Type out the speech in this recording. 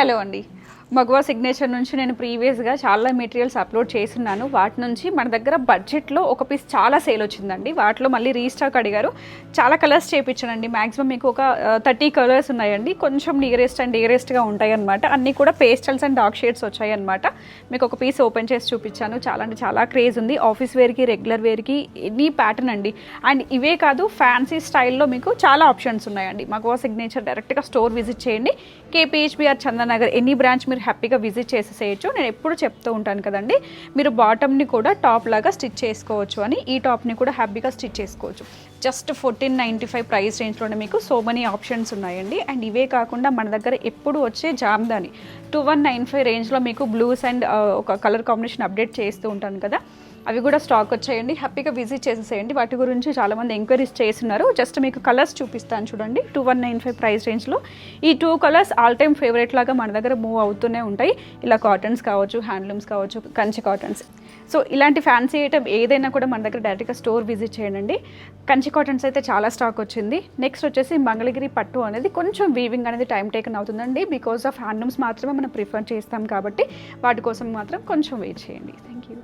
Hello అండి. మగువా signature నుంచి నేను ప్రీవియస్గా చాలా మెటీరియల్స్ అప్లోడ్ చేస్తున్నాను. వాటి నుంచి మన దగ్గర బడ్జెట్లో ఒక పీస్ చాలా సేల్ వచ్చిందండి. వాటిలో మళ్ళీ రీస్టాక్ అడిగారు. చాలా కలర్స్ చేయించానండి. మ్యాక్సిమం మీకు ఒక 30 కలర్స్ ఉన్నాయండి. కొంచెం డియరెస్ట్గా ఉంటాయి అనమాట. అన్నీ కూడా పేస్టల్స్ అండ్ డార్క్ షేడ్స్ వచ్చాయి అనమాట. మీకు ఒక పీస్ ఓపెన్ చేసి చూపించాను. చాలా అంటే చాలా క్రేజ్ ఉంది. ఆఫీస్ వేర్కి, రెగ్యులర్ వేర్కి ఎనీ ప్యాటర్న్ అండి. అండ్ ఇవే కాదు, ఫ్యాన్సీ స్టైల్లో మీకు చాలా ఆప్షన్స్ ఉన్నాయండి. మగువా సిగ్నేచర్ డైరెక్ట్గా స్టోర్ విజిట్ చేయండి. కేపీహెచ్బిఆర్ చందనగర్ ఎనీ బ్రాంచ్ మీరు హ్యాపీగా విజిట్ చేసేసేయచ్చు. నేను ఎప్పుడు చెప్తూ ఉంటాను కదండి, మీరు బాటమ్ని కూడా టాప్ లాగా స్టిచ్ చేసుకోవచ్చు అని. ఈ టాప్ని కూడా హ్యాపీగా స్టిచ్ చేసుకోవచ్చు. జస్ట్ 1495 ప్రైస్ రేంజ్లోనే మీకు సో మెనీ ఆప్షన్స్ ఉన్నాయండి. అండ్ ఇవే కాకుండా మన దగ్గర ఎప్పుడు వచ్చే జామ్దాని 2195 రేంజ్లో మీకు బ్లూస్ అండ్ ఒక కలర్ కాంబినేషన్ అప్డేట్ చేస్తూ ఉంటాను కదా, అవి కూడా స్టాక్ వచ్చాయండి. హ్యాపీగా విజిట్ చేసేసేయండి. వాటి గురించి చాలామంది ఎంక్వైరీస్ చేస్తున్నారు. జస్ట్ మీకు కలర్స్ చూపిస్తాను చూడండి. 2195 ప్రైస్ రేంజ్లో ఈ 2 కలర్స్ ఆల్ టైమ్ ఫేవరెట్ లాగా మన దగ్గర మూవ్ అవుతూనే ఉంటాయి. ఇలా కాటన్స్ కావచ్చు, హ్యాండ్లూమ్స్ కావచ్చు, కంచి కాటన్స్. సో ఇలాంటి ఫ్యాన్సీ ఐటమ్ ఏదైనా కూడా మన దగ్గర డైరెక్ట్గా స్టోర్ విజిట్ చేయండి. కంచి కాటన్స్ అయితే చాలా స్టాక్ వచ్చింది. నెక్స్ట్ వచ్చేసి మంగళగిరి పట్టు అనేది కొంచెం వీవింగ్ అనేది టైం టేకన్ అవుతుందండి. బికాస్ ఆఫ్ హ్యాండ్లూమ్స్ మాత్రమే మనం ప్రిఫర్ చేస్తాం కాబట్టి వాటి కోసం మాత్రం కొంచెం వెయిట్ చేయండి. Thank you.